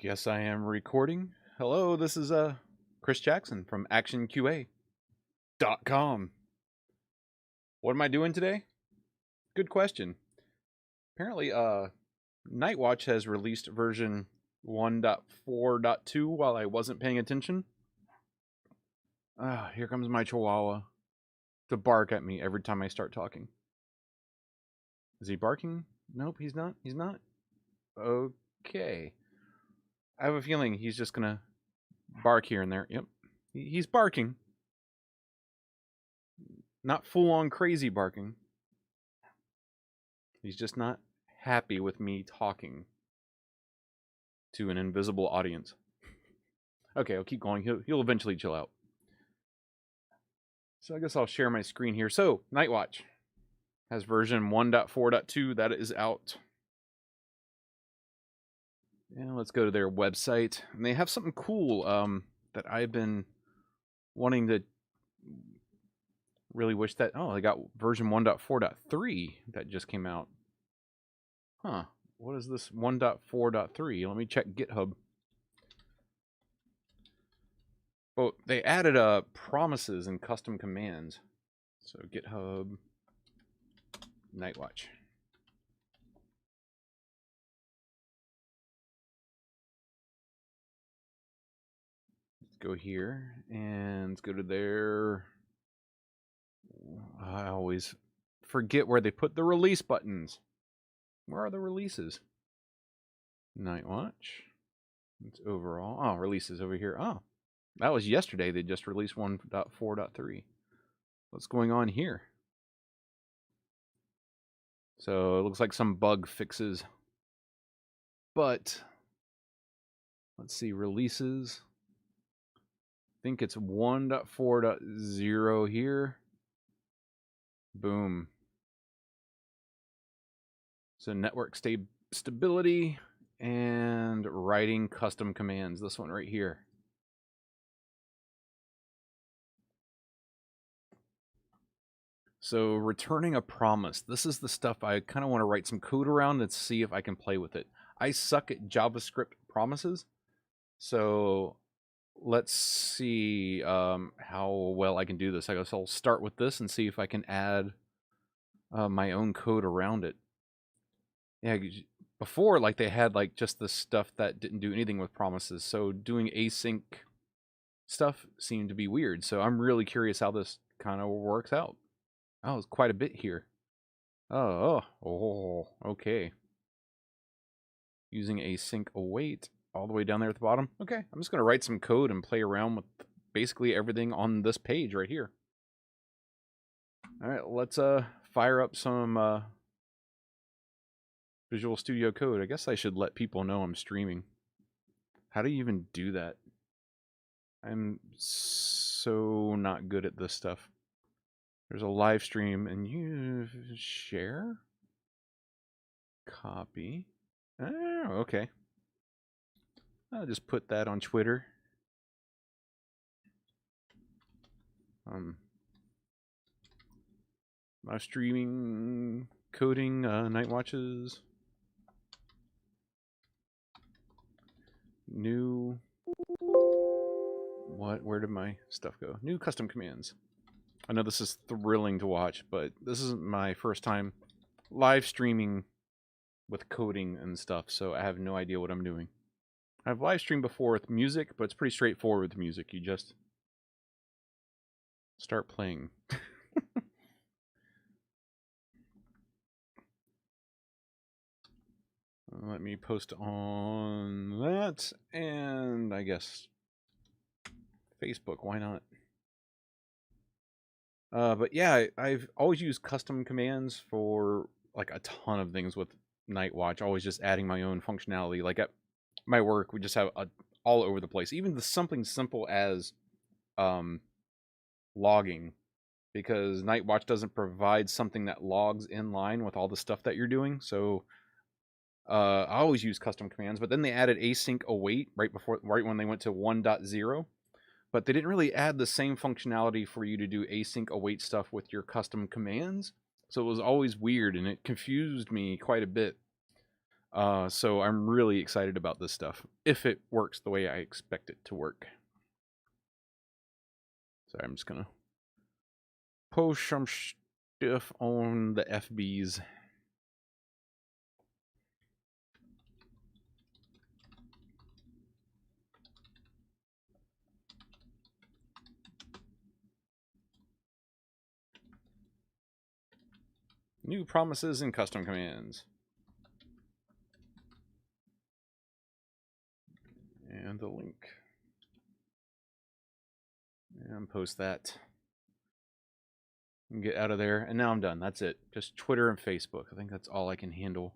Guess I am recording. Hello, this is Chris Jackson from actionqa.com. What am I doing today? Good question. Apparently Nightwatch has released version 1.4.2 while I wasn't paying attention. Here comes my chihuahua to bark at me every time I start talking. Is he barking? Nope, he's not. He's not. Okay. I have a feeling he's just gonna bark here and there. Yep. He's barking. Not full-on crazy barking. He's just not happy with me talking to an invisible audience. Okay, I'll keep going. He'll eventually chill out. So I guess I'll share my screen here. So, Nightwatch has version 1.4.2 that is out. And let's go to their website. And they have something cool that I've been wanting to really wish that... Oh, they got version 1.4.3 that just came out. Huh. What is this 1.4.3? Let me check GitHub. Oh, they added promises and custom commands. So GitHub, Nightwatch. Let's go here and let's go to their... I always forget where they put the release buttons. Where are the releases? Nightwatch. It's overall. Oh, releases over here. Oh, that was yesterday. They just released 1.4.3. What's going on here? So it looks like some bug fixes. But let's see, releases. I think it's 1.4.0 here. Boom. So network stability and writing custom commands. This one right here. So returning a promise. This is the stuff I kind of want to write some code around and see if I can play with it. I suck at JavaScript promises. So let's see how well I can do this. I guess I'll start with this and see if I can add my own code around it. Yeah, before, like, they had like just the stuff that didn't do anything with promises. So doing async stuff seemed to be weird. So I'm really curious how this kind of works out. Oh, it's quite a bit here. Oh, okay. Using async await all the way down there at the bottom. Okay, I'm just going to write some code and play around with basically everything on this page right here. All right, let's fire up some Visual Studio Code. I guess I should let people know I'm streaming. How do you even do that? I'm so not good at this stuff. There's a live stream and you share? Copy. Oh, okay. I'll just put that on Twitter. Live streaming, coding, Nightwatches. New... What? Where did my stuff go? New custom commands. I know this is thrilling to watch, but this isn't my first time live streaming with coding and stuff, so I have no idea what I'm doing. I've live streamed before with music, but it's pretty straightforward with music. You just start playing. Let me post on that, and I guess Facebook, why not? But yeah, I've always used custom commands for like a ton of things with Nightwatch, always just adding my own functionality. Like at my work, we just have all over the place. Even something simple as logging, because Nightwatch doesn't provide something that logs in line with all the stuff that you're doing. So I always use custom commands, but then they added async await right when they went to 1.0. But they didn't really add the same functionality for you to do async await stuff with your custom commands. So it was always weird, and it confused me quite a bit. So I'm really excited about this stuff, if it works the way I expect it to work. So I'm just going to post some stuff on the FBs. New promises and custom commands. And the link. And post that. And get out of there. And now I'm done. That's it. Just Twitter and Facebook. I think that's all I can handle.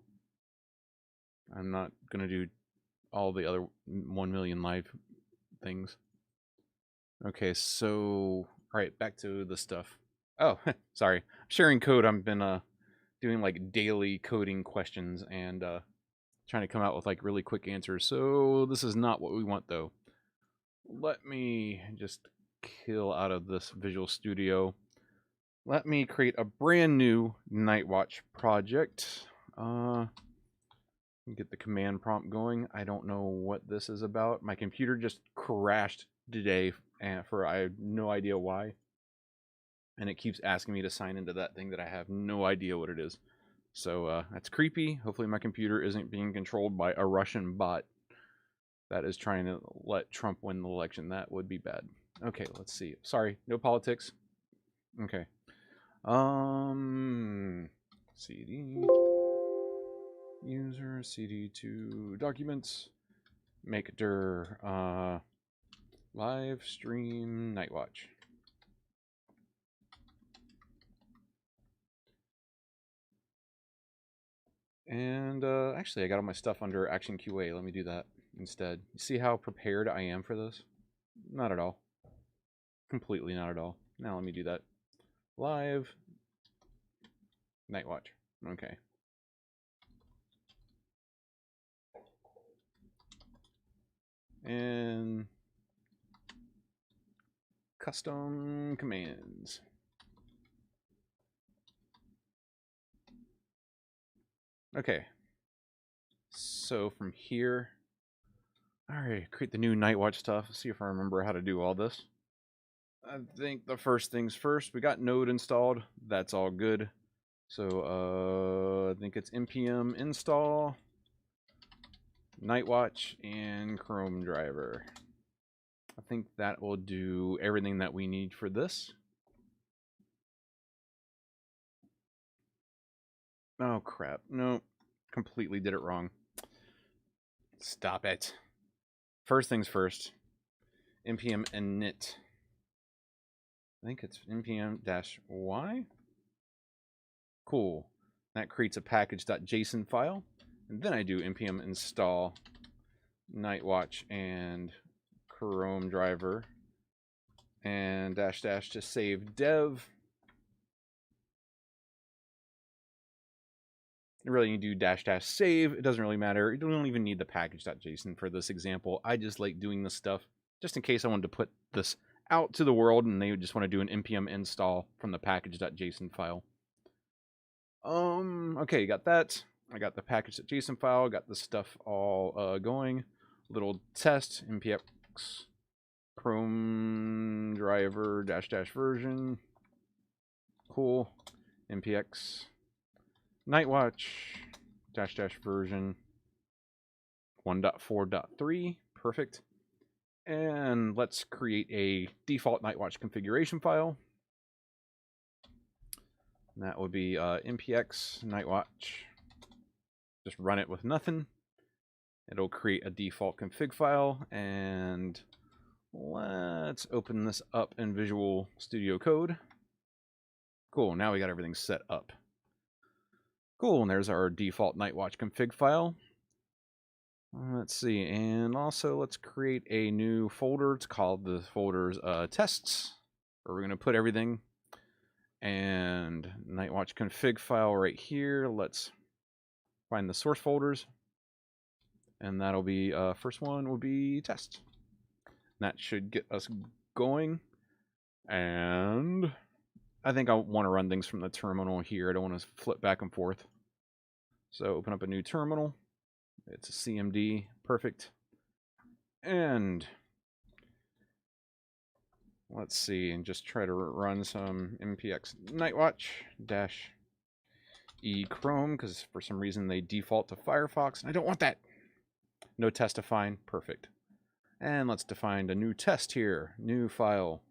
I'm not going to do all the other 1 million live things. Okay, so, all right, back to the stuff. Oh, sorry. Sharing code. I've been doing like daily coding questions and trying to come out with like really quick answers. So this is not what we want though. Let me just kill out of this Visual Studio. Let me create a brand new Nightwatch project. Get the command prompt going. I don't know what this is about. My computer just crashed today and I have no idea why. And it keeps asking me to sign into that thing that I have no idea what it is. So that's creepy. Hopefully my computer isn't being controlled by a Russian bot that is trying to let Trump win the election. That would be bad. Okay, let's see. Sorry, no politics. Okay. CD user cd2 documents make dir live stream Nightwatch. And actually, I got all my stuff under Action QA. Let me do that instead. You see how prepared I am for this? Not at all. Completely not at all. Now let me do that. Live Nightwatch. Okay. And custom commands. Okay. So from here, all right, create the new Nightwatch stuff. Let's see if I remember how to do all this. I think the first things first, we got Node installed. That's all good. So I think it's npm install Nightwatch and Chrome driver. I think that will do everything that we need for this. Oh crap, no, completely did it wrong. Stop it. First things first, npm init. I think it's npm-y. Cool. That creates a package.json file. And then I do npm install Nightwatch and Chrome driver and -- to save dev. Really, you do -- save. It doesn't really matter. You don't even need the package.json for this example. I just like doing this stuff just in case I wanted to put this out to the world and they just want to do an npm install from the package.json file. Okay, you got that. I got the package.json file, got the stuff all going. Little test, npx Chrome driver -- version. Cool. npx Nightwatch -- version 1.4.3. Perfect. And let's create a default Nightwatch configuration file. And that would be npx Nightwatch. Just run it with nothing. It'll create a default config file. And let's open this up in Visual Studio Code. Cool, now we got everything set up. Cool, and there's our default Nightwatch config file. Let's see, and also let's create a new folder. It's called the folder's tests, where we're going to put everything. And Nightwatch config file right here. Let's find the source folders. And that'll be, first one will be test. That should get us going. And I think I want to run things from the terminal here. I don't want to flip back and forth. So open up a new terminal. It's a CMD, perfect. And let's see, and just try to run some npx Nightwatch-e Chrome, because for some reason they default to Firefox, and I don't want that. No test define, perfect. And let's define a new test here, new file.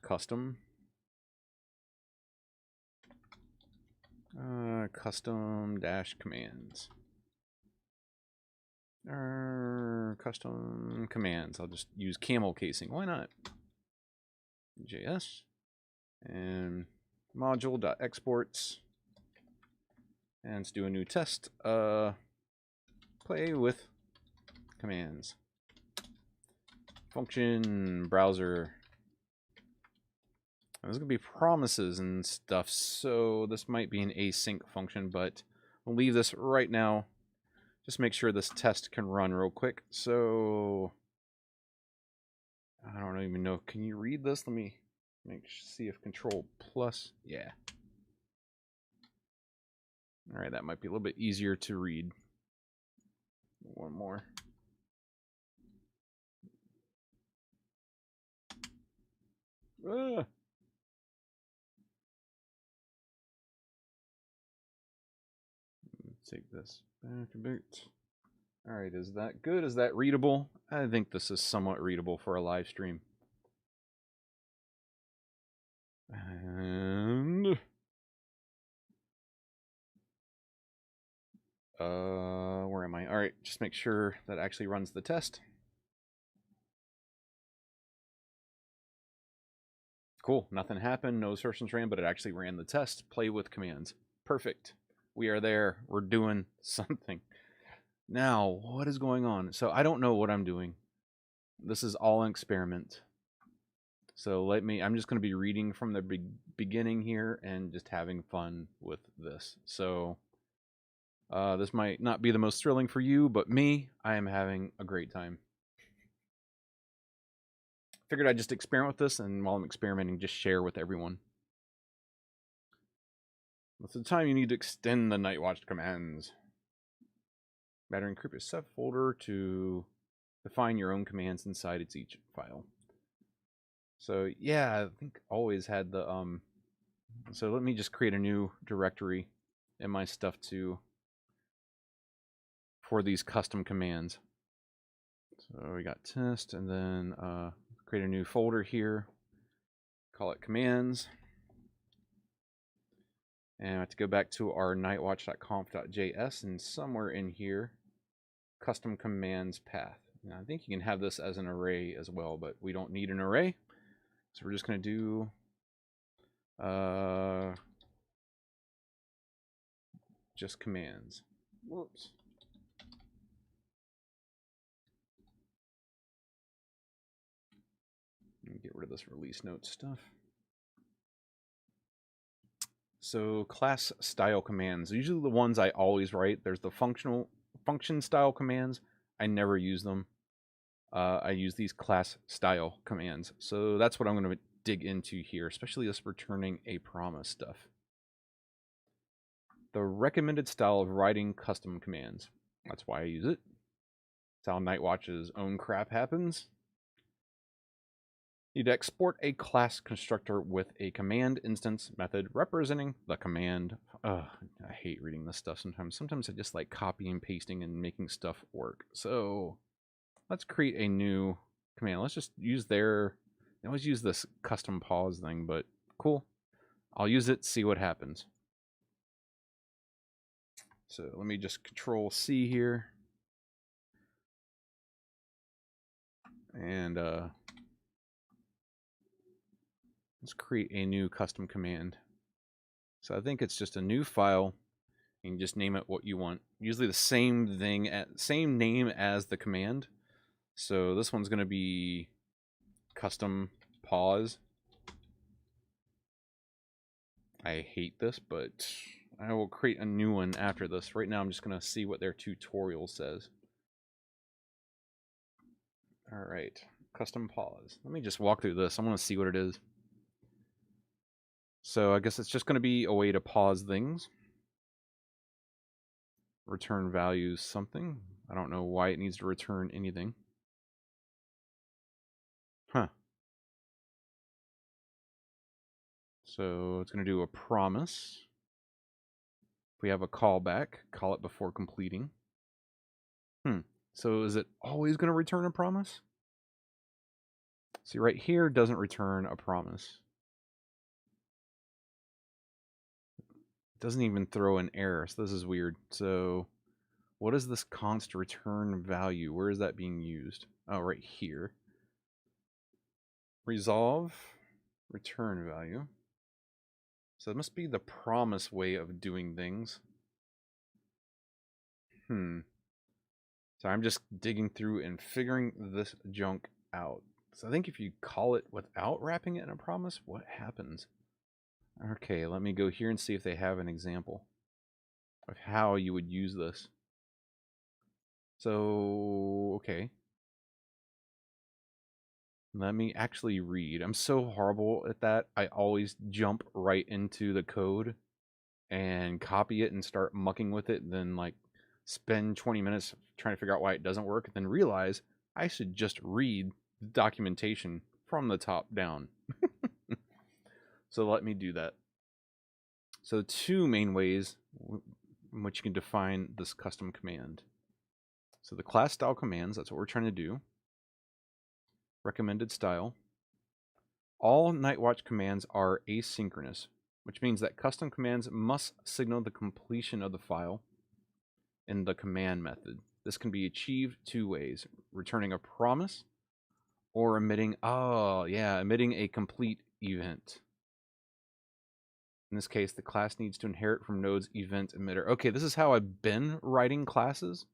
Custom. Custom dash commands. Custom commands. I'll just use camel casing. Why not? JS. And module.exports. And let's do a new test. Play with commands. Function browser. There's going to be promises and stuff, so this might be an async function, but we'll leave this right now. Just make sure this test can run real quick. So, I don't even know. Can you read this? Let me see if Control Plus. Yeah. All right, that might be a little bit easier to read. One more. Take this back a bit. All right, is that good? Is that readable? I think this is somewhat readable for a live stream. And where am I? All right, just make sure that actually runs the test. Cool, nothing happened, no assertions ran, but it actually ran the test. Play with commands. Perfect. We are there. We're doing something. Now, what is going on? So I don't know what I'm doing. This is all an experiment. So I'm just going to be reading from the beginning here and just having fun with this. So this might not be the most thrilling for you, but me, I am having a great time. Figured I'd just experiment with this, and while I'm experimenting, just share with everyone. Most of the time, you need to extend the Nightwatch commands. Better encrypt your subfolder to define your own commands inside its each file. So yeah, I think always had the so let me just create a new directory in my stuff for these custom commands. So we got test, and then create a new folder here, call it commands. And I have to go back to our nightwatch.conf.js, and somewhere in here, custom commands path. Now, I think you can have this as an array as well, but we don't need an array. So we're just going to do just commands. Whoops. Get rid of this release note stuff. So class style commands, usually the ones I always write. There's the function style commands. I never use them. I use these class style commands. So that's what I'm going to dig into here, especially this returning a promise stuff. The recommended style of writing custom commands. That's why I use it. That's how Nightwatch's own crap happens. You need to export a class constructor with a command instance method representing the command. I hate reading this stuff sometimes. Sometimes I just like copying and pasting and making stuff work. So let's create a new command. Let's just use I always use this custom pause thing, but cool. I'll use it, see what happens. So let me just Control C here. And let's create a new custom command. So I think it's just a new file. You can just name it what you want. Usually the same name as the command. So this one's going to be custom pause. I hate this, but I will create a new one after this. Right now I'm just going to see what their tutorial says. All right, custom pause. Let me just walk through this. I want to see what it is. So I guess it's just going to be a way to pause things. return values something. I don't know why it needs to return anything. Huh. So it's going to do a promise. If we have a callback, call it before completing. So is it always going to return a promise? See, right here doesn't return a promise. It doesn't even throw an error, so this is weird. So what is this const return value? Where is that being used? Oh, right here. Resolve return value. So it must be the promise way of doing things. So I'm just digging through and figuring this junk out. So I think if you call it without wrapping it in a promise, what happens? Okay, let me go here and see if they have an example of how you would use this. So, okay. Let me actually read. I'm so horrible at that. I always jump right into the code and copy it and start mucking with it, and then like spend 20 minutes trying to figure out why it doesn't work, and then realize I should just read the documentation from the top down. So let me do that. So two main ways in which you can define this custom command. So the class style commands, that's what we're trying to do. Recommended style. All Nightwatch commands are asynchronous, which means that custom commands must signal the completion of the file in the command method. This can be achieved two ways: returning a promise or emitting a complete event. In this case, the class needs to inherit from node's event emitter. Okay, this is how I've been writing classes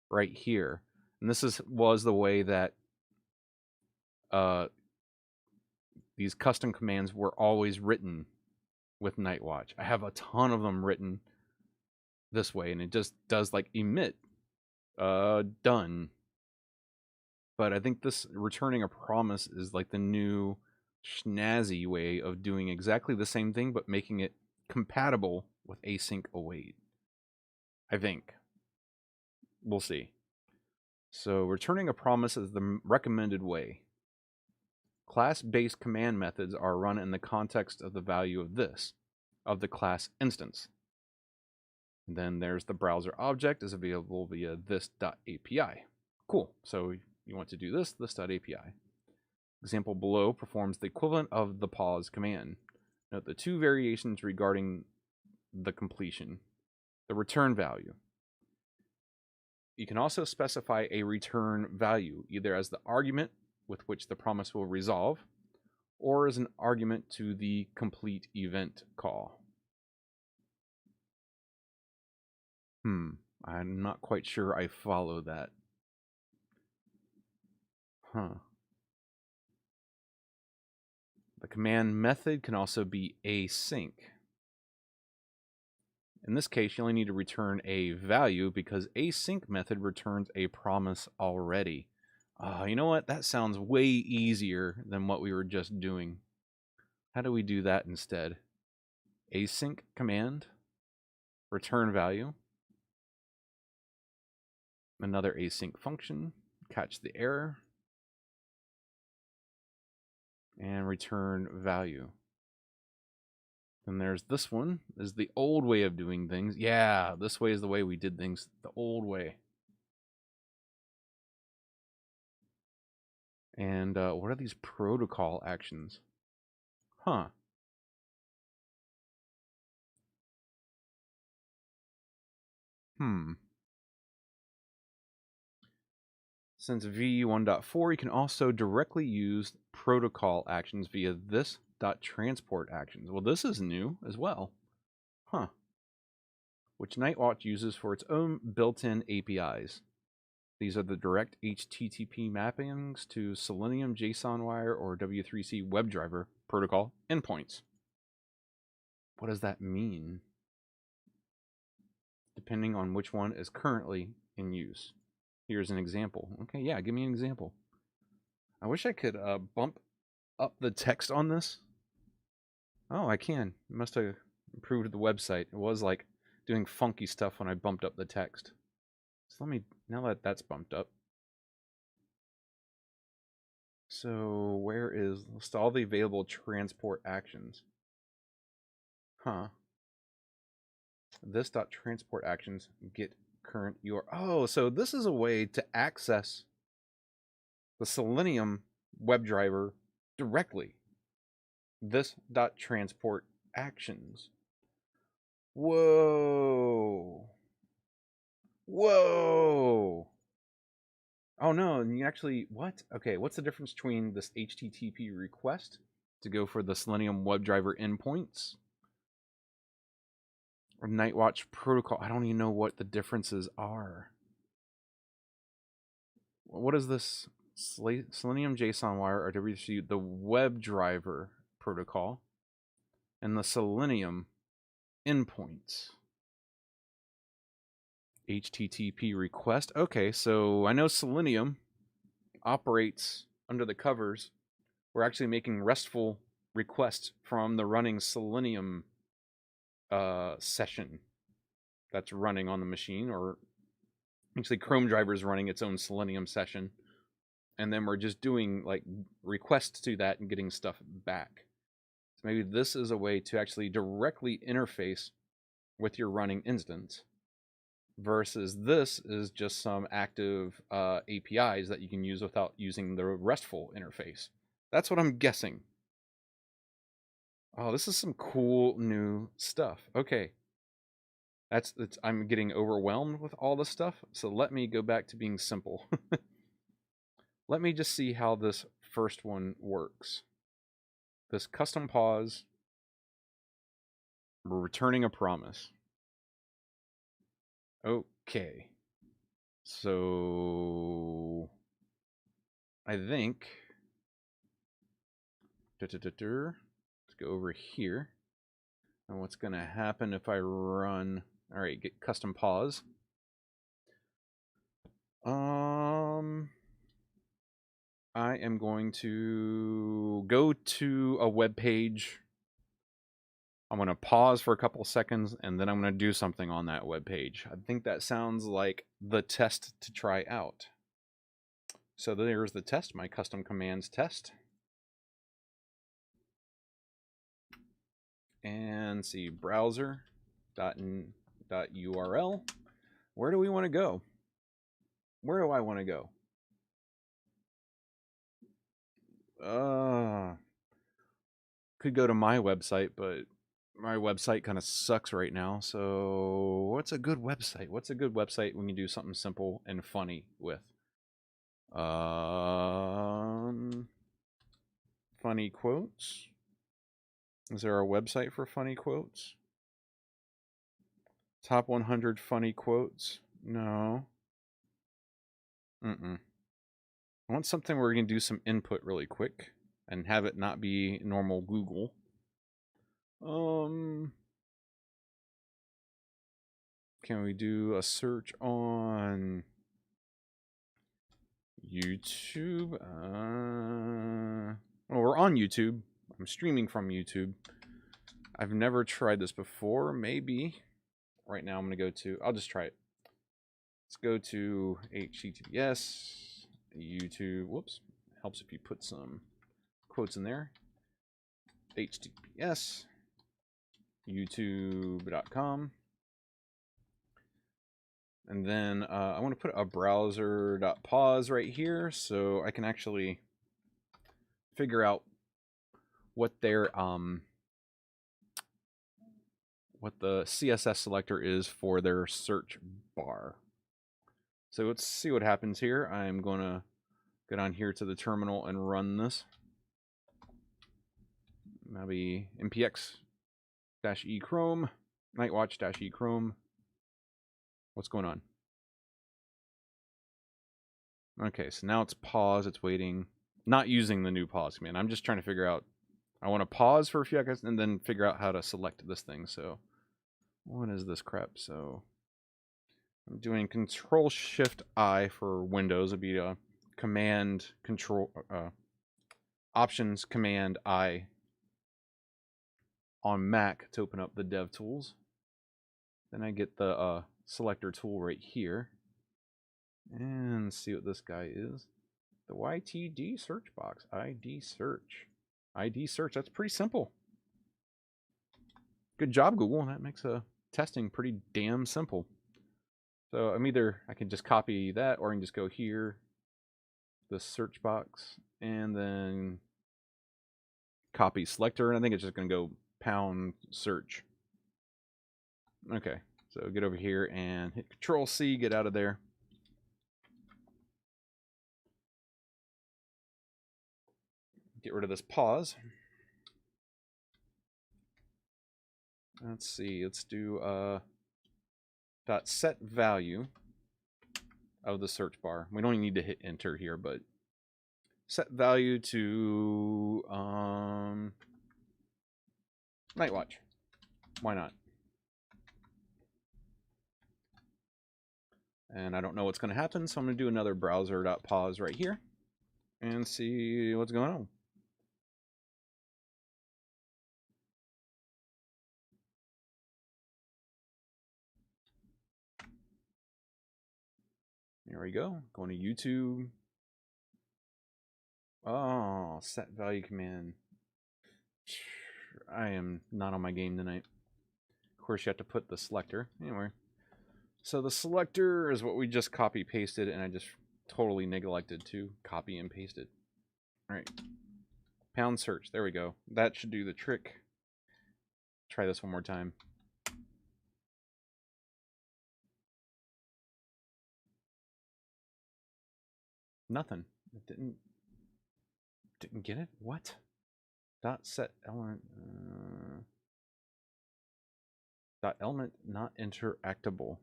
right here. And this was the way that these custom commands were always written with Nightwatch. I have a ton of them written this way, and it just does like emit, done. But I think this returning a promise is like the new snazzy way of doing exactly the same thing, but making it compatible with async await. I think. We'll see. So returning a promise is the recommended way. Class-based command methods are run in the context of the value of the class instance. And then there's the browser object is available via this.api. Cool. So you want to do this.api. Example below performs the equivalent of the pause command. Note the two variations regarding the completion. The return value. You can also specify a return value, either as the argument with which the promise will resolve, or as an argument to the complete event call. I'm not quite sure I follow that. The command method can also be async. In this case, you only need to return a value because async method returns a promise already. You know what? That sounds way easier than what we were just doing. How do we do that instead? Async command, return value, another async function, catch the error, and return value. Then there's this one, is the old way of doing things. Yeah, this way is the way we did things the old way. And what are these protocol actions? Since v1.4, you can also directly use protocol actions via this.transport actions. Well, this is new as well. Which Nightwatch uses for its own built-in APIs. These are the direct HTTP mappings to Selenium, JSON Wire, or W3C WebDriver protocol endpoints. What does that mean? Depending on which one is currently in use. Here's an example. Okay, yeah, give me an example. I wish I could bump up the text on this. Oh, I can. It must have improved the website. It was like doing funky stuff when I bumped up the text. So let me, now that that's bumped up. So where is, list all the available transport actions. Huh. This dot transport actions get current URL. Oh, so this is a way to access the Selenium WebDriver directly. This dot transport actions. Whoa. Whoa. Oh no, and you actually, what? Okay, what's the difference between this HTTP request to go for the Selenium WebDriver endpoints or Nightwatch protocol? I don't even know what the differences are. What is this? Selenium JSON wire or WC, the WebDriver protocol, and the Selenium endpoints. HTTP request. Okay, so I know Selenium operates under the covers. We're actually making RESTful requests from the running Selenium session that's running on the machine, or actually Chrome driver is running its own Selenium session, and then we're just doing like requests to that and getting stuff back. So maybe this is a way to actually directly interface with your running instance, versus this is just some active APIs that you can use without using the RESTful interface. That's what I'm guessing. Oh, this is some cool new stuff. Okay. I'm getting overwhelmed with all this stuff, so let me go back to being simple. Let me just see how this first one works. This custom pause, we're returning a promise. Okay. So I think let's go over here. And what's going to happen if I run, all right, get custom pause. I am going to go to a web page. I'm going to pause for a couple of seconds, and then I'm going to do something on that web page. I think that sounds like the test to try out. So there's the test, my custom commands test. And see, browser.url. Where do we want to go? Where do I want to go? Could go to my website, but my website kind of sucks right now. So what's a good website? What's a good website we can do something simple and funny with? Funny quotes. Is there a website for funny quotes? Top 100 funny quotes? No. I want something where we can do some input really quick and have it not be normal Google. Can we do a search on YouTube? Well, we're on YouTube. I'm streaming from YouTube. I've never tried this before. Maybe. Right now I'm going to go to, I'll just try it. Let's go to HTTPS, YouTube. Whoops. Helps if you put some quotes in there. HTTPS, youtube.com. And then I want to put a browser.pause right here so I can actually figure out what their what the CSS selector is for their search bar. So let's see what happens here. I'm going to go down here to the terminal and run this. Maybe npx-e chrome, nightwatch-e chrome. What's going on? Okay, so now it's pause, it's waiting. Not using the new pause command. I'm just trying to figure out, I want to pause for a few seconds and then figure out how to select this thing. So what is this crap? So I'm doing Control-Shift-I for Windows. It'd be a Command Control Options Command I on Mac to open up the DevTools. Then I get the selector tool right here. And see what this guy is. The YTD search box. ID search. ID search. That's pretty simple. Good job, Google. That makes testing pretty damn simple. So I can just copy that, or I can just go here, the search box, and then copy selector, and I think it's just going to go pound search. Okay, so get over here and hit Control C, get out of there. Get rid of this pause. Let's see, let's do dot set value of the search bar. We don't even need to hit enter here, but set value to Nightwatch. Why not? And I don't know what's going to happen, so I'm going to do another browser.pause right here and see what's going on. Here we go. Going to YouTube. Oh, set value command. I am not on my game tonight. Of course, you have to put the selector. Anyway, so the selector is what we just copy pasted, and I just totally neglected to copy and paste it. All right, pound search. There we go. That should do the trick. Try this one more time. Nothing. It didn't get it. What? Dot set element. Dot element not interactable.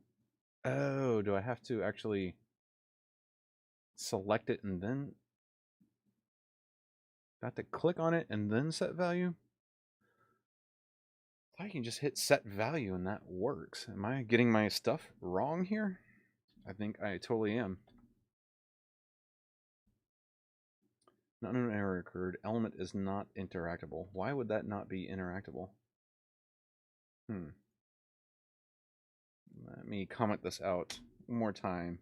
Oh, do I have to actually select it and then got to click on it and then set value? I can just hit set value and that works. Am I getting my stuff wrong here? I think I totally am. Not an error occurred. Element is not interactable. Why would that not be interactable? Let me comment this out one more time.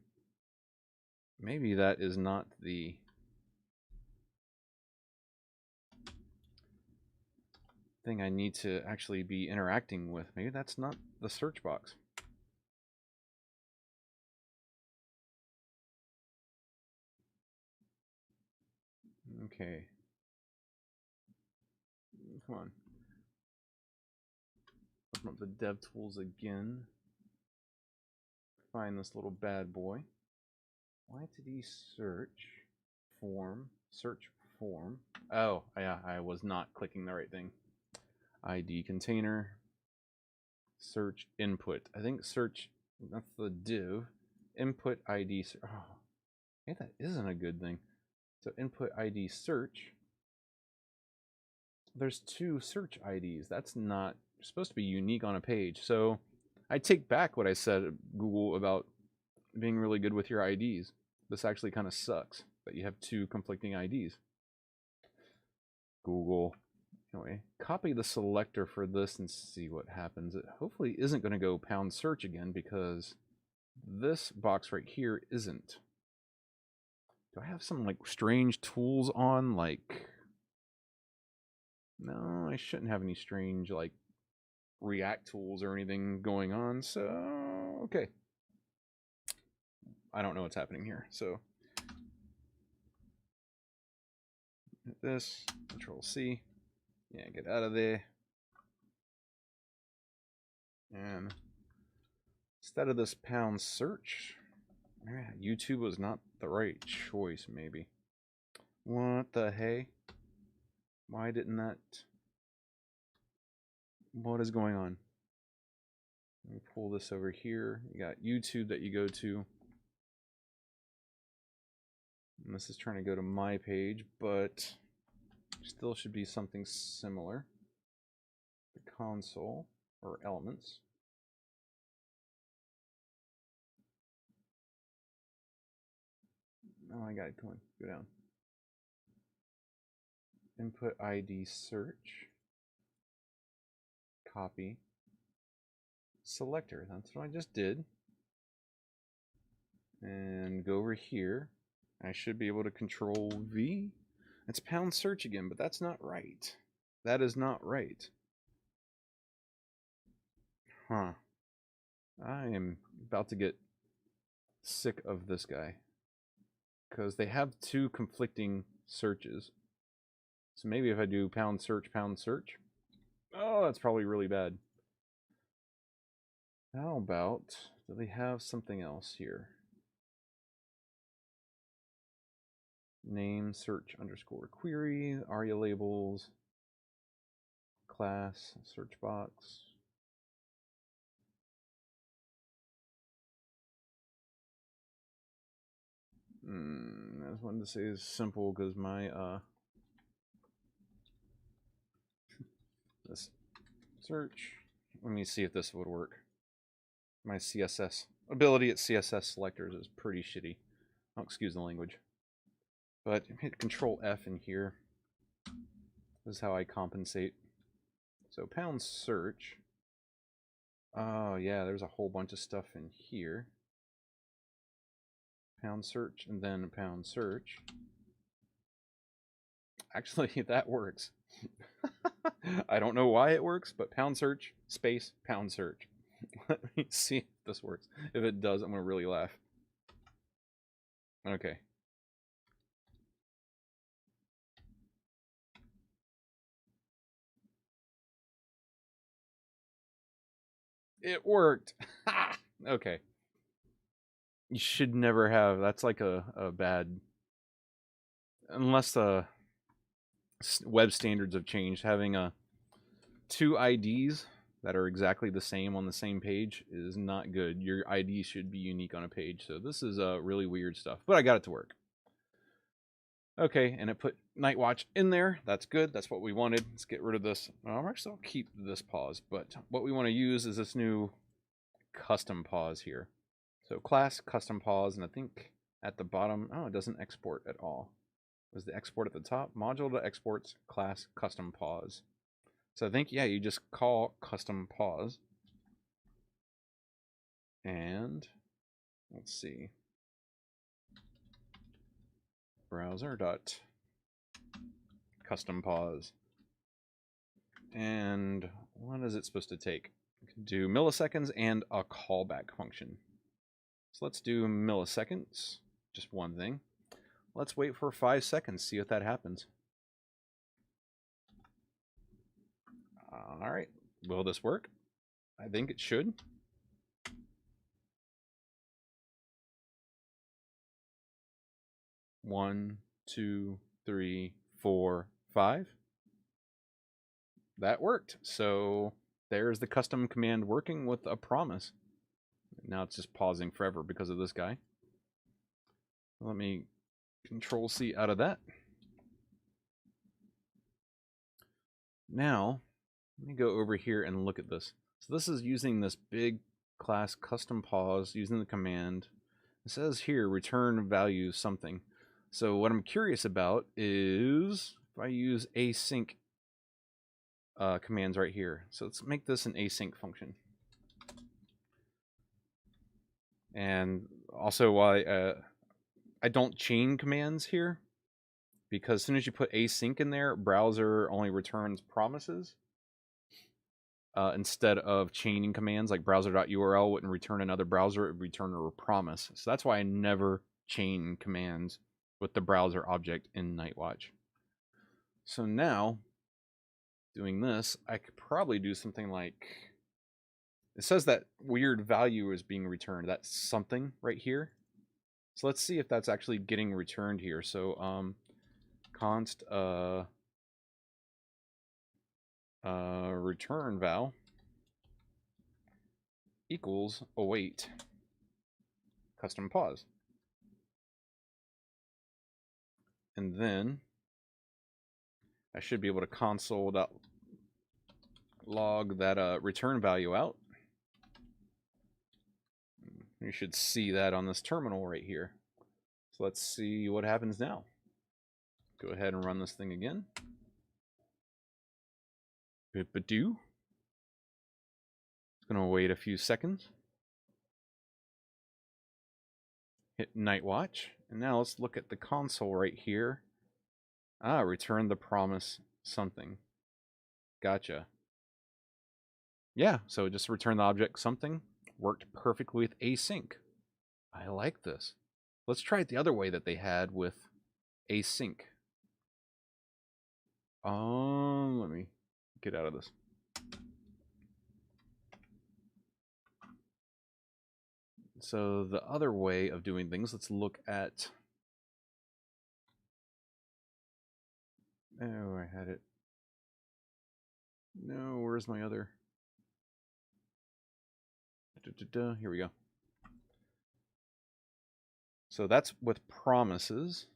Maybe that is not the thing I need to actually be interacting with. Maybe that's not the search box. Okay. Come on. Open up the dev tools again. Find this little bad boy. YTD search form. Search form. Oh, yeah, I was not clicking the right thing. ID container. Search input. I think search, that's the div. Input ID. Oh, hey, that isn't a good thing. So input ID search. There's two search IDs. That's not supposed to be unique on a page. So I take back what I said, Google, about being really good with your IDs. This actually kind of sucks that you have two conflicting IDs. Google. Anyway, copy the selector for this and see what happens. It hopefully isn't going to go pound search again because this box right here isn't. Do I have some like strange tools on? Like, no, I shouldn't have any strange like React tools or anything going on. So, okay. I don't know what's happening here. So, hit this, Control C. Yeah, get out of there. And instead of this pound search, YouTube was not the right choice, maybe. What the hey? Why didn't that? What is going on? Let me pull this over here. You got YouTube that you go to. And this is trying to go to my page, but still should be something similar. The console or elements. Oh, I got it. Come on, go down. Input ID search. Copy. selector. That's what I just did. And go over here. I should be able to control V. It's pound search again, but that's not right. That is not right. Huh. I am about to get sick of this guy. Because they have two conflicting searches. So maybe if I do pound search. Oh, that's probably really bad. How about, do they have something else here? Name search underscore query, ARIA labels, class, search box. I just wanted to say it's simple because my this search. Let me see if this would work. My CSS ability at CSS selectors is pretty shitty. Oh, excuse the language. But hit Control F in here. This is how I compensate. So pound search. Oh yeah, there's a whole bunch of stuff in here. Pound search and then pound search. Actually, that works. I don't know why it works, but pound search, space, pound search. Let me see if this works. If it does, I'm going to really laugh. Okay. It worked. Okay. You should never have. That's like a bad... Unless the web standards have changed, having two IDs that are exactly the same on the same page is not good. Your ID should be unique on a page. So this is really weird stuff. But I got it to work. Okay, and it put Nightwatch in there. That's good. That's what we wanted. Let's get rid of this. Well, actually, I'll keep this pause. But what we want to use is this new custom pause here. So class custom pause, and I think at the bottom, oh, it doesn't export at all. Was the export at the top? Module to exports class custom pause. So I think, yeah, you just call custom pause. And let's see. Browser dot custom pause. And what is it supposed to take? We can do milliseconds and a callback function. So let's do milliseconds, just one thing. Let's wait for 5 seconds, see if that happens. All right, will this work? I think it should. One, two, three, four, 5. That worked. So there's the custom command working with a promise. Now it's just pausing forever because of this guy. Let me Control C out of that. Now, let me go over here and look at this. So this is using this big class custom pause using the command. It says here return value something. So what I'm curious about is if I use async commands right here. So let's make this an async function. And also why I don't chain commands here, because as soon as you put async in there, browser only returns promises instead of chaining commands. Like browser.url wouldn't return another browser, it would return a promise. So that's why I never chain commands with the browser object in Nightwatch. So now, doing this, I could probably do something like, it says that weird value is being returned. That's something right here. So let's see if that's actually getting returned here. So const return val equals await custom pause. And then I should be able to console.log that return value out. You should see that on this terminal right here. So let's see what happens now. Go ahead and run this thing again. Bip-a-doo. Going to wait a few seconds. Hit Nightwatch. And now let's look at the console right here. Return the promise something. Gotcha. Yeah, so just return the object something. Worked perfectly with async. I like this. Let's try it the other way that they had with async. Let me get out of this. So the other way of doing things, let's look at... Oh, I had it. No, where's my other... Here we go. So that's with promises.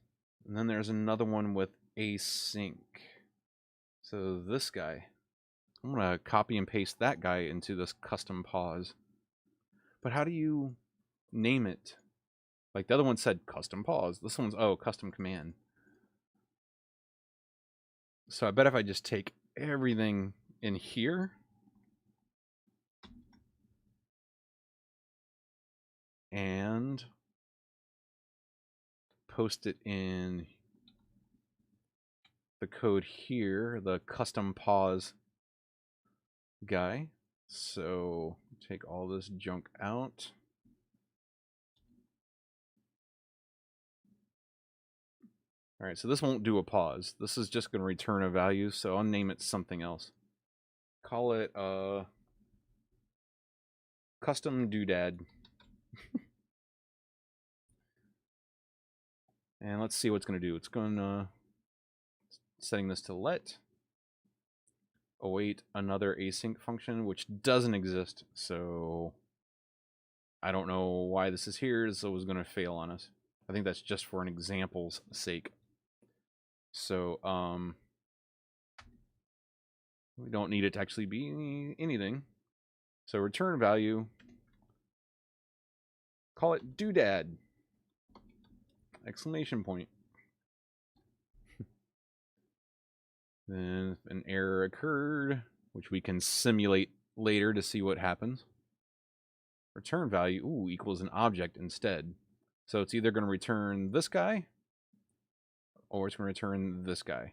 And then there's another one with async. So this guy, I'm going to copy and paste that guy into this custom pause. But how do you name it? Like the other one said custom pause. This one's, custom command. So I bet if I just take everything in here and post it in the code here, the custom pause guy. So take all this junk out. All right, so this won't do a pause. This is just going to return a value, so I'll name it something else. Call it custom doodad. And let's see what it's going to do. It's going to setting this to let await another async function, which doesn't exist. So I don't know why this is here. So it was going to fail on us. I think that's just for an example's sake. So we don't need it to actually be anything. So return value. Call it doodad. Exclamation point. Then an error occurred, which we can simulate later to see what happens. Return value, equals an object instead. So it's either going to return this guy, or it's going to return this guy.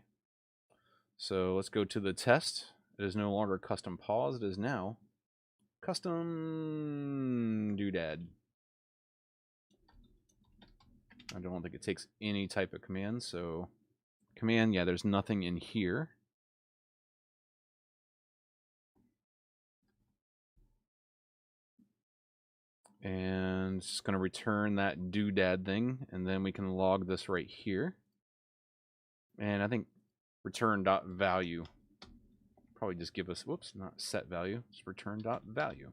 So let's go to the test. It is no longer custom pause. It is now custom doodad. I don't think it takes any type of command. So command, yeah, there's nothing in here. And it's just going to return that doodad thing, and then we can log this right here. And I think return.value probably just give us, whoops, not set value, just return.value.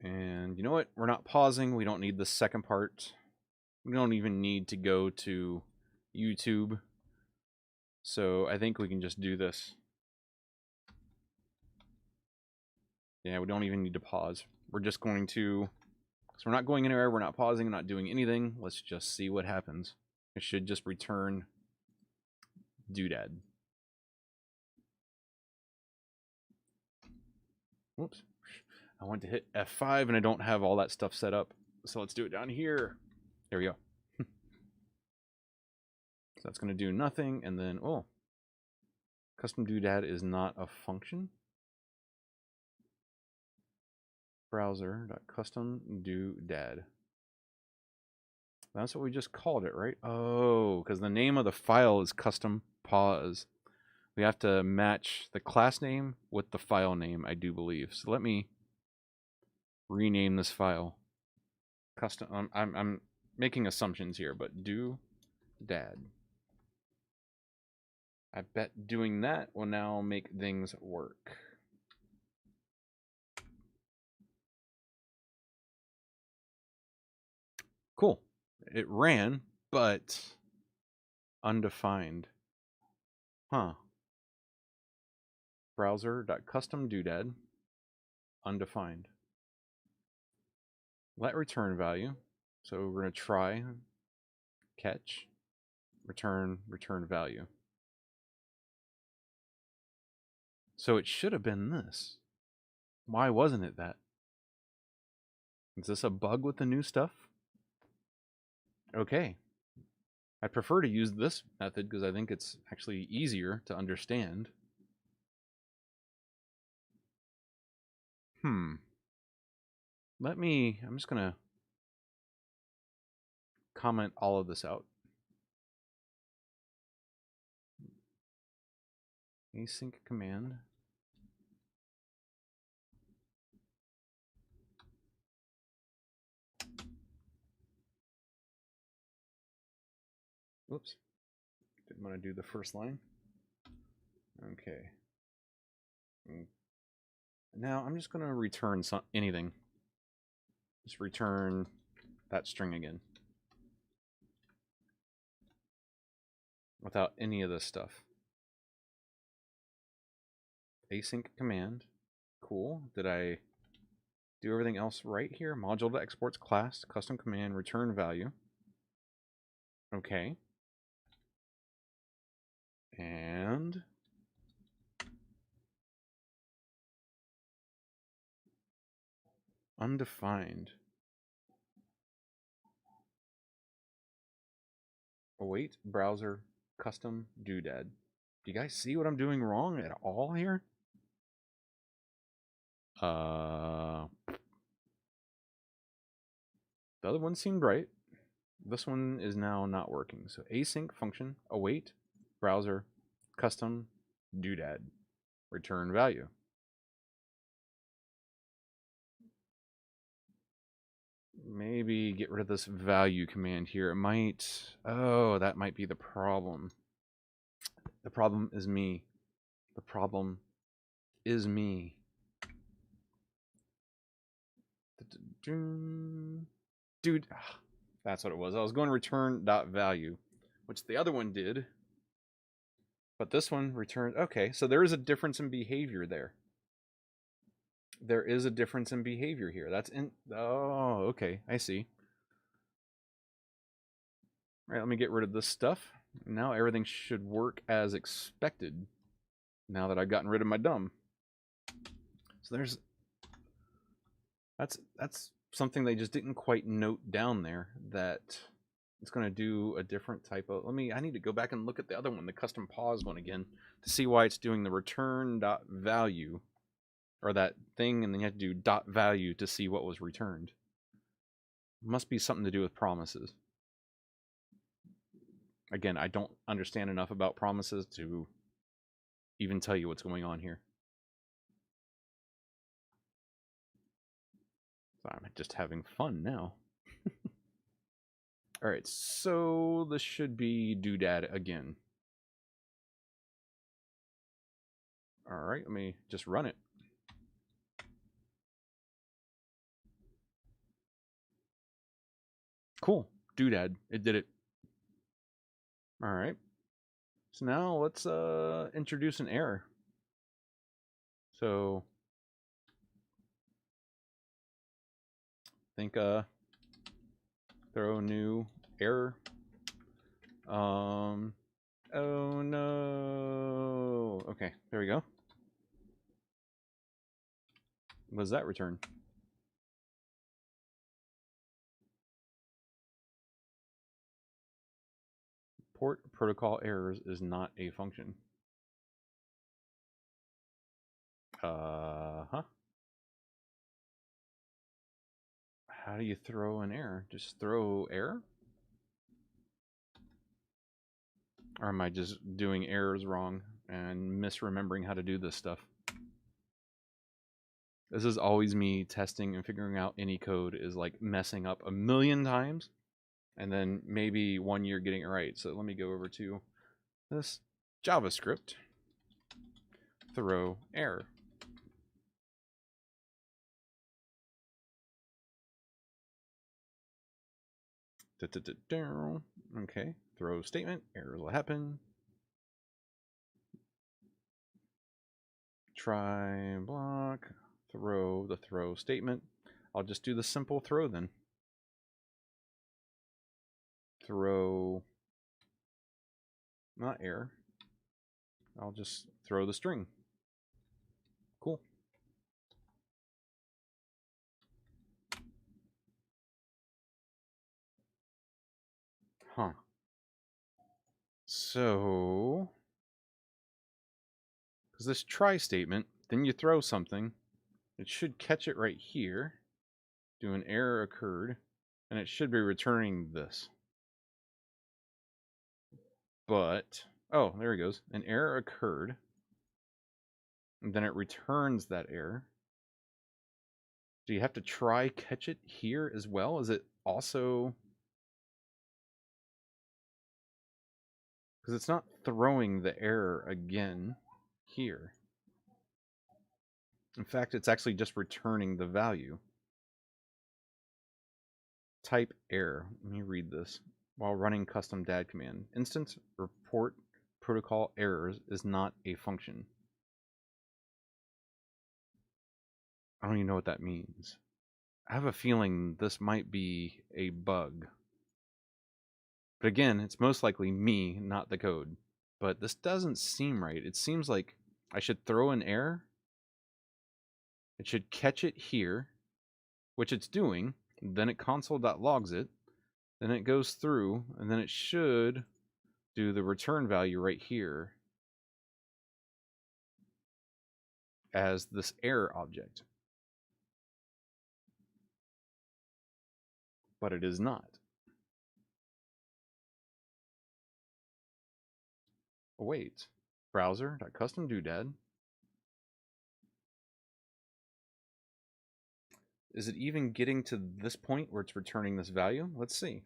And you know what? We're not pausing. We don't need the second part. We don't even need to go to YouTube. So I think we can just do this. Yeah, we don't even need to pause. We're just going to, because we're not going anywhere, we're not pausing, we're not doing anything. Let's just see what happens. It should just return doodad. Whoops. I want to hit F5 and I don't have all that stuff set up. So let's do it down here. There we go. So that's going to do nothing. And then, custom doodad is not a function. Browser.custom doodad. That's what we just called it, right? Oh, because the name of the file is custom pause. We have to match the class name with the file name, I do believe. So let me rename this file. Custom. I'm making assumptions here, but doodad. I bet doing that will now make things work. Cool. It ran, but undefined. Huh. Browser.custom doodad undefined. Let return value. So we're going to try catch return value. So it should have been this. Why wasn't it that? Is this a bug with the new stuff? Okay. I prefer to use this method because I think it's actually easier to understand. I'm just going to comment all of this out. Async command. Whoops. Didn't want to do the first line. Okay. Now I'm just going to return anything. Just return that string again. Without any of this stuff. Async command. Cool. Did I do everything else right here? Module that exports class, custom command, return value. Okay. And undefined. Await browser custom doodad. Do you guys see what I'm doing wrong at all here? The other one seemed right. This one is now not working. So async function, await, browser, custom, doodad, return value. Maybe get rid of this value command here. It might, oh, that might be the problem. The problem is me. The problem is me. Dude, that's what it was. I was going to return .value, which the other one did. But this one returned, okay, so there is a difference in behavior there. There is a difference in behavior here. That's in, oh, okay, I see. All right, let me get rid of this stuff. Now everything should work as expected now that I've gotten rid of my dumb. So there's, that's something they just didn't quite note down there, that it's going to do a different type of, I need to go back and look at the other one, the custom pause one again, to see why it's doing the return.value, or that thing, and then you have to do .value to see what was returned. Must be something to do with promises. Again, I don't understand enough about promises to even tell you what's going on here. So I'm just having fun now. All right, so this should be doodad again. All right, let me just run it. Cool, doodad, it did it. All right, so now let's introduce an error. So think throw new error. Oh no. Okay, there we go. What does that return? Port protocol errors is not a function. How do you throw an error? Just throw error? Or am I just doing errors wrong and misremembering how to do this stuff? This is always me testing and figuring out any code is like messing up a million times, and then maybe 1 year getting it right. So let me go over to this JavaScript, throw error. Okay, throw statement, errors will happen. Try block, throw the throw statement. I'll just do the simple throw then. Throw, not error. I'll just throw the string. Cool. Huh. So, because this try statement, then you throw something, it should catch it right here, do an error occurred, and it should be returning this. But, oh, there it goes. An error occurred, and then it returns that error. Do you have to try catch it here as well? Is it also... Because it's not throwing the error again here. In fact, it's actually just returning the value. Type error. Let me read this. While running custom dad command, instance report protocol errors is not a function. I don't even know what that means. I have a feeling this might be a bug. But again, it's most likely me, not the code. But this doesn't seem right. It seems like I should throw an error. It should catch it here, which it's doing. Then it console.logs it. Then it goes through, and then it should do the return value right here as this error object. But it is not. Oh, wait. Browser.custom-doodad. Is it even getting to this point where it's returning this value? Let's see.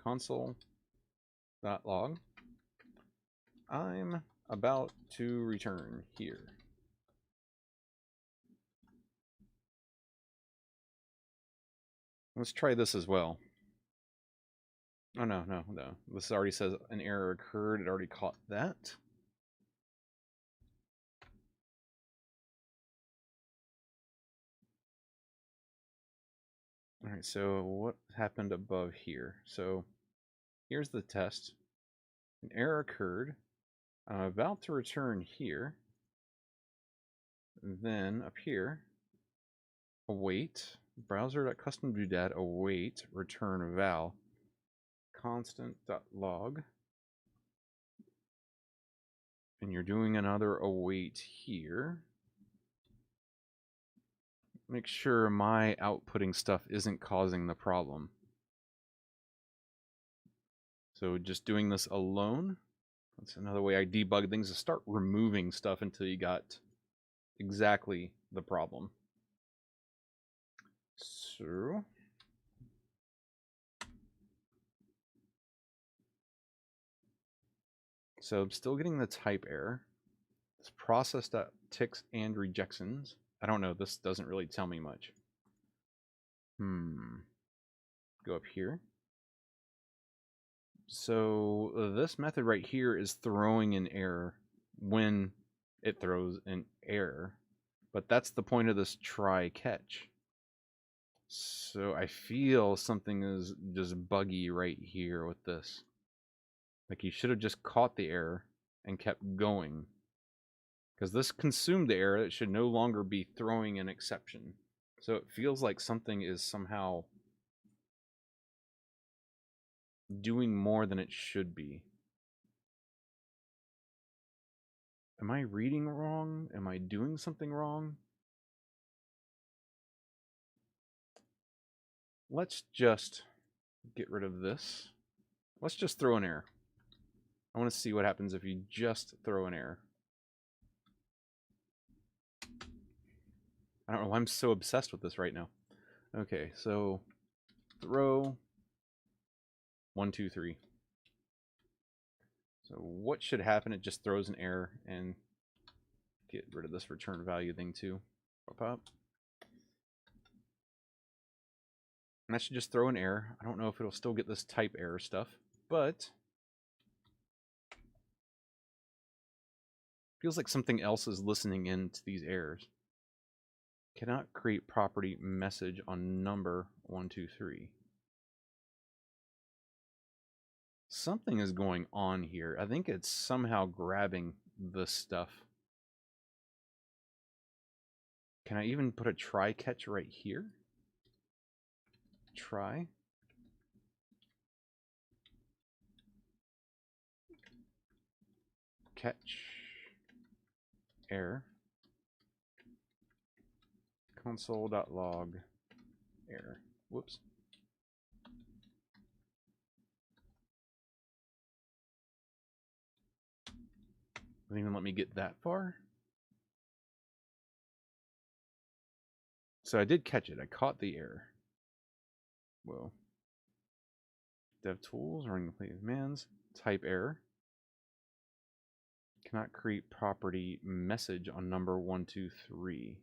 Console.log. I'm about to return here. Let's try this as well. Oh, no. This already says an error occurred. It already caught that. All right, so what happened above here? So here's the test. An error occurred. I'm about to return here. And then up here, await, browser.custom-doodad, await, return val, constant.log. And you're doing another await here. Make sure my outputting stuff isn't causing the problem. So just doing this alone. That's another way I debug things, is start removing stuff until you got exactly the problem. So I'm still getting the type error. It's process.ticks and rejections. I don't know, this doesn't really tell me much. Go up here. So this method right here is throwing an error when it throws an error. But that's the point of this try catch. So I feel something is just buggy right here with this. Like you should have just caught the error and kept going. Because this consumed the error, it should no longer be throwing an exception. So it feels like something is somehow doing more than it should be. Am I reading wrong? Am I doing something wrong? Let's just get rid of this. Let's just throw an error. I want to see what happens if you just throw an error. I don't know why I'm so obsessed with this right now. Okay, so throw 1, 2, 3. So what should happen? It just throws an error, and get rid of this return value thing too. Pop. And that should just throw an error. I don't know if it'll still get this type error stuff, but feels like something else is listening in to these errors. Cannot create property message on number 1, 2, 3. Something is going on here. I think it's somehow grabbing this stuff. Can I even put a try catch right here? Try. Catch. Error. Console.log error. Whoops. Doesn't even let me get that far. So I did catch it. I caught the error. Whoa. DevTools, running complete commands. Type error. Cannot create property message on number 123.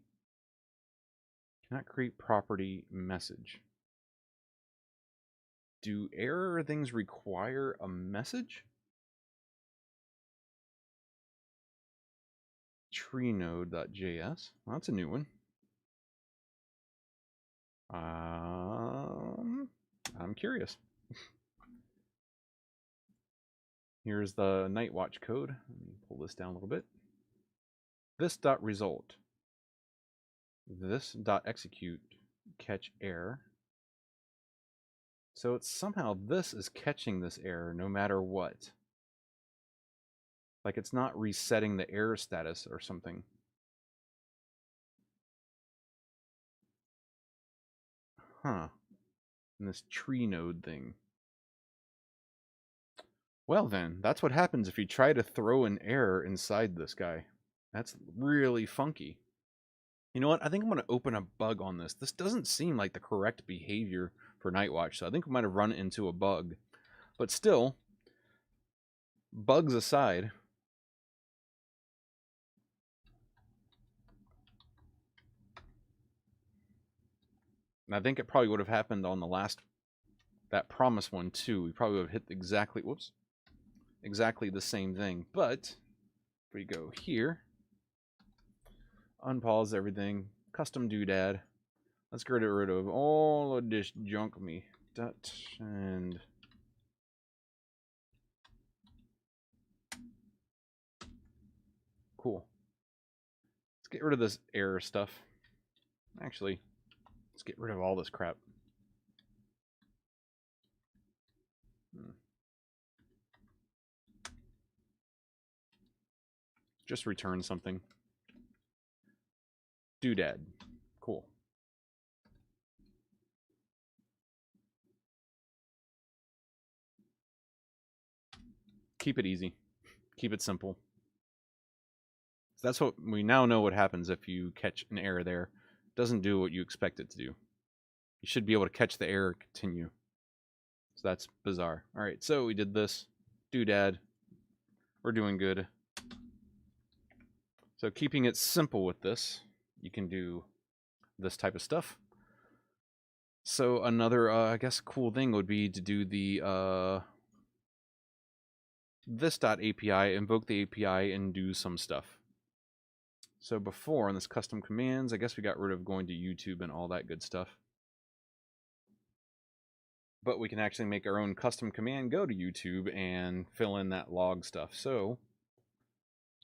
Cannot create property message. Do error things require a message? Treenode.js. Well, that's a new one. I'm curious. Here's the Nightwatch code. Let me pull this down a little bit. This.result. This.execute. Catch error. So it's somehow this is catching this error no matter what. Like it's not resetting the error status or something. Huh. And this tree node thing. Well then, that's what happens if you try to throw an error inside this guy. That's really funky. You know what? I think I'm going to open a bug on this. This doesn't seem like the correct behavior for Nightwatch, so I think we might have run into a bug. But still, bugs aside, and I think it probably would have happened on the last, that promise one too. We probably would have hit exactly, whoops, exactly the same thing. But if we go here, unpause everything, custom doodad. Let's get rid of all of this junk me. And cool. Let's get rid of this error stuff. Actually, let's get rid of all this crap. Just return something. Doodad. Cool. Keep it easy. Keep it simple. So that's what we now know what happens if you catch an error there. It doesn't do what you expect it to do. You should be able to catch the error, continue. So that's bizarre. All right, so we did this. Doodad. We're doing good. So keeping it simple with this, you can do this type of stuff. So another, I guess, cool thing would be to do the this.api, invoke the API, and do some stuff. So before, on this custom commands, I guess we got rid of going to YouTube and all that good stuff. But we can actually make our own custom command go to YouTube and fill in that log stuff. So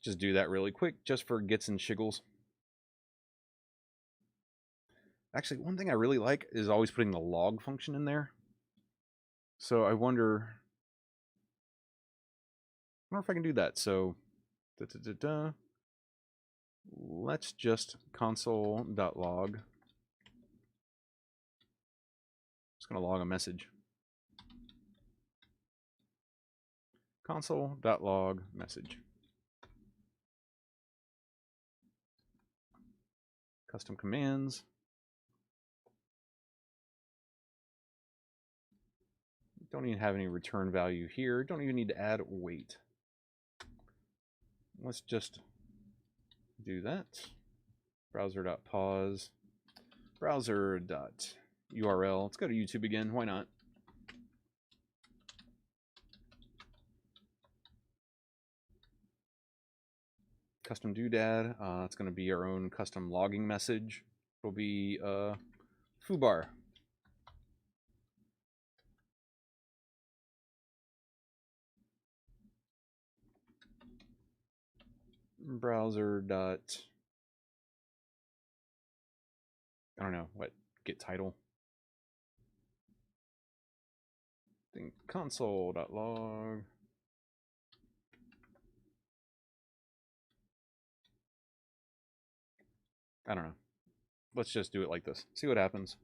just do that really quick, just for gits and shiggles. Actually, one thing I really like is always putting the log function in there. So I wonder if I can do that. So let's just console.log. Just going to log a message. Console.log message. Custom commands. Don't even have any return value here. Don't even need to add weight. Let's just do that. Browser.pause. Browser.url. Let's go to YouTube again. Why not? Custom doodad. It's going to be our own custom logging message. It'll be foobar. Browser dot I don't know, what, get title. Think console.log. I don't know. Let's just do it like this. See what happens.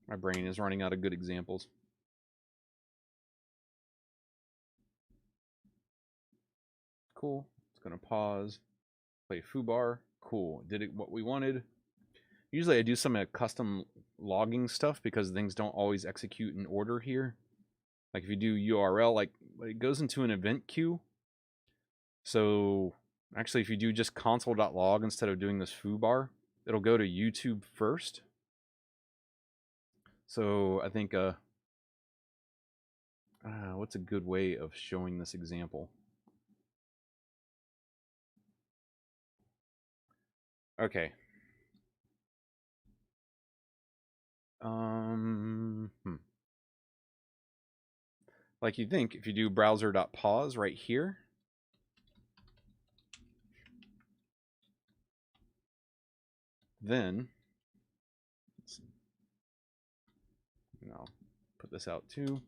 My brain is running out of good examples. Cool. It's going to pause. Play foobar. Cool. Did it what we wanted. Usually I do some custom logging stuff because things don't always execute in order here. Like if you do URL, like it goes into an event queue. So actually if you do just console.log instead of doing this foobar, it'll go to YouTube first. So I think what's a good way of showing this example? Okay. Like you think, if you do browser.pause right here, then I'll put this out too.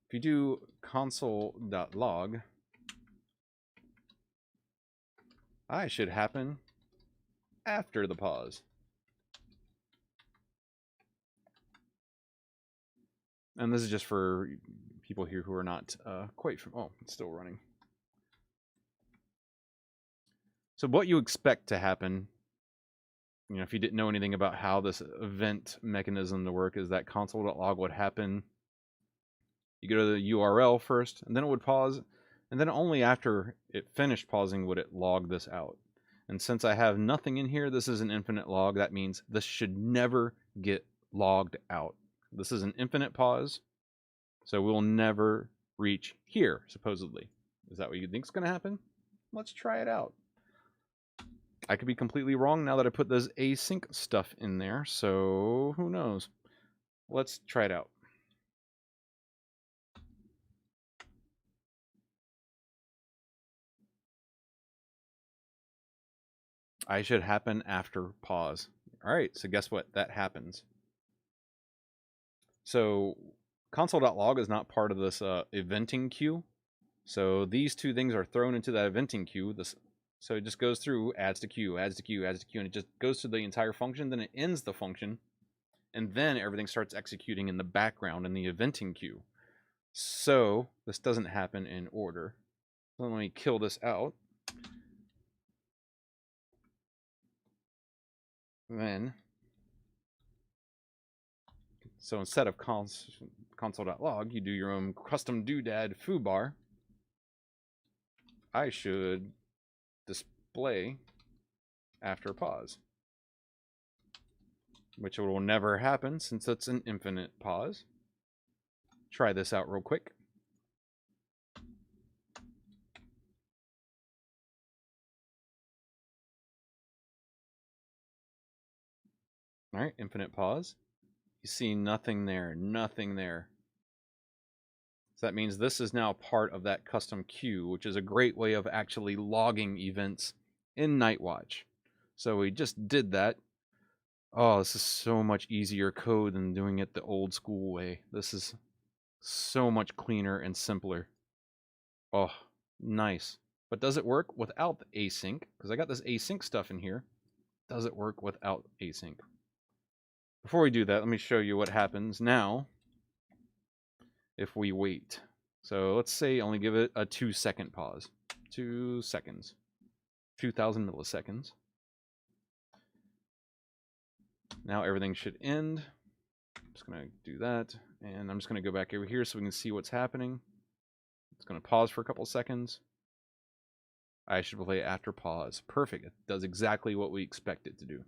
If you do console.log, I should happen after the pause. And this is just for people here who are not quite from. Oh, it's still running. So what you expect to happen, you know, if you didn't know anything about how this event mechanism to work, is that console.log would happen. You go to the URL first, and then it would pause, and then only after it finished pausing would it log this out. And since I have nothing in here, this is an infinite log. That means this should never get logged out. This is an infinite pause, so we'll never reach here, supposedly. Is that what you think is going to happen? Let's try it out. I could be completely wrong now that I put this async stuff in there, so who knows? Let's try it out. I should happen after pause. All right, so guess what? That happens. So console.log is not part of this eventing queue. So these two things are thrown into that eventing queue. So it just goes through, adds to queue, adds to queue, adds to queue, and it just goes through the entire function. Then it ends the function, and then everything starts executing in the background in the eventing queue. So this doesn't happen in order. So let me kill this out. Then, so instead of console.log, you do your own custom doodad foobar. I should display after pause, which will never happen since it's an infinite pause. Try this out real quick. All right, infinite pause. You see nothing there, nothing there. So that means this is now part of that custom queue, which is a great way of actually logging events in Nightwatch. So we just did that. Oh, this is so much easier code than doing it the old school way. This is so much cleaner and simpler. Oh, nice. But does it work without the async? Because I got this async stuff in here. Does it work without async? Before we do that, let me show you what happens now if we wait. So let's say only give it a 2-second pause. 2 seconds. 2,000 milliseconds. Now everything should end. I'm just going to do that. And I'm just going to go back over here so we can see what's happening. It's going to pause for a couple seconds. I should play after pause. Perfect. It does exactly what we expect it to do.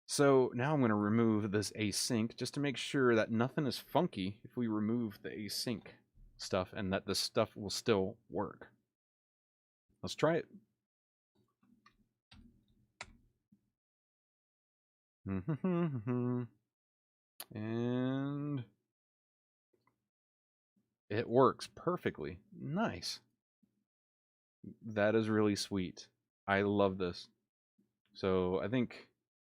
So now I'm going to remove this async just to make sure that nothing is funky if we remove the async stuff and that this stuff will still work. Let's try it. And it works perfectly. Nice. That is really sweet. I love this. So I think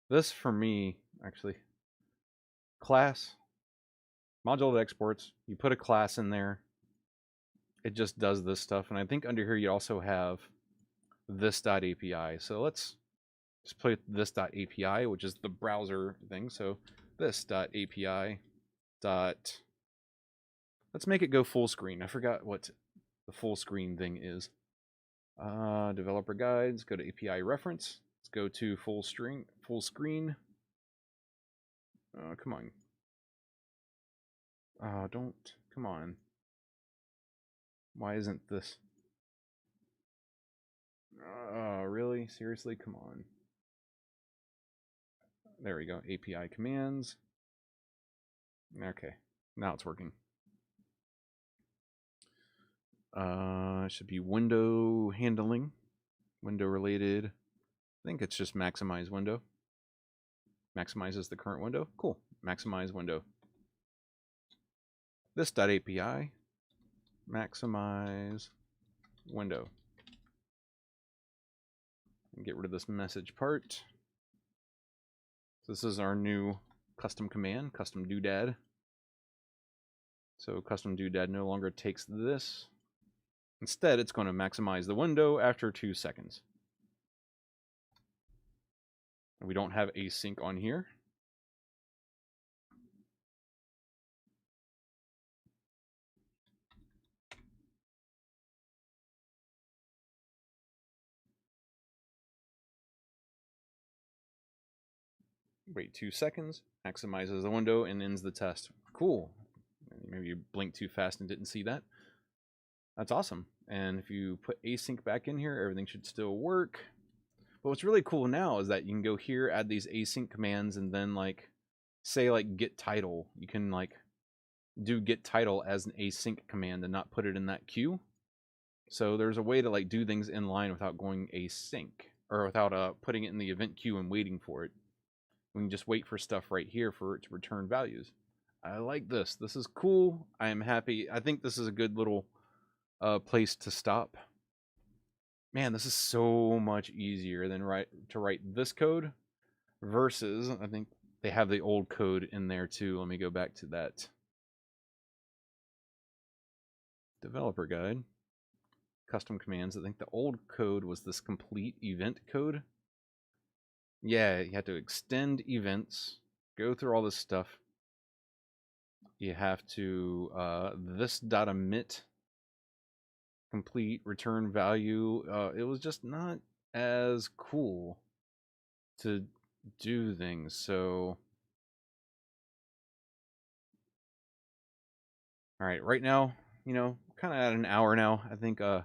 this for me, actually, class, module that exports, you put a class in there, it just does this stuff. And I think under here you also have this.api. So let's just play this.api, which is the browser thing. So this.api dot, let's make it go full screen. I forgot what the full screen thing is. Developer guides, go to API reference. Let's go to full screen. Come on. Come on. Why isn't this? Really? Seriously? Come on. There we go. API commands. Okay. Now it's working. It should be window handling. Window related. I think it's just maximize window. Maximizes the current window. Cool. Maximize window. This.api. Maximize window. And get rid of this message part. So this is our new custom command, custom doodad. So custom doodad no longer takes this. Instead, it's going to maximize the window after 2 seconds. We don't have async on here. Wait 2 seconds, maximizes the window, and ends the test. Cool. Maybe you blinked too fast and didn't see that. That's awesome. And if you put async back in here, everything should still work. But what's really cool now is that you can go here, add these async commands, and then like, say like get title. You can like do get title as an async command and not put it in that queue. So there's a way to like do things in line without going async, or without putting it in the event queue and waiting for it. We can just wait for stuff right here for it to return values. I like this. This is cool. I am happy. I think this is a good little place to stop. Man, this is so much easier than to write this code versus, I think they have the old code in there too. Let me go back to that. Developer guide. Custom commands. I think the old code was this complete event code. Yeah, you have to extend events, go through all this stuff. You have to this.emit complete return value. It was just not as cool to do things. So all right, right now, you know, kind of at an hour now. I think I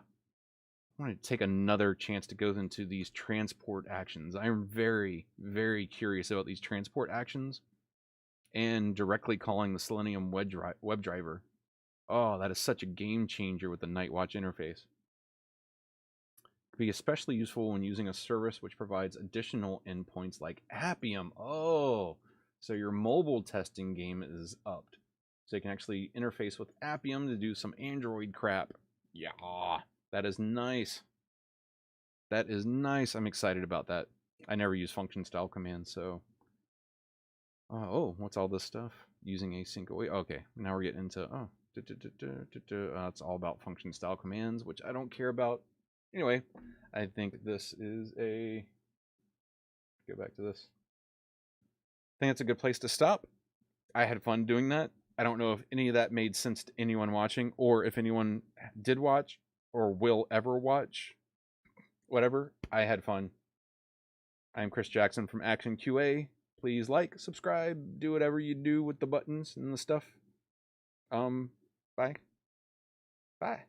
want to take another chance to go into these transport actions. I'm very, very curious about these transport actions and directly calling the Selenium WebDriver. Oh, that is such a game changer with the Nightwatch interface. Could be especially useful when using a service which provides additional endpoints like Appium. Oh, so your mobile testing game is upped. So you can actually interface with Appium to do some Android crap. Yeah, that is nice. That is nice. I'm excited about that. I never use function style commands, so. Oh, what's all this stuff? Using async. Okay, now we're getting into, it's all about function style commands, which I don't care about. Anyway, I think this is go back to this. I think it's a good place to stop. I had fun doing that. I don't know if any of that made sense to anyone watching, or if anyone did watch or will ever watch. Whatever, I had fun. I'm Chris Jackson from Action QA. Please like, subscribe, do whatever you do with the buttons and the stuff. Bye. Bye.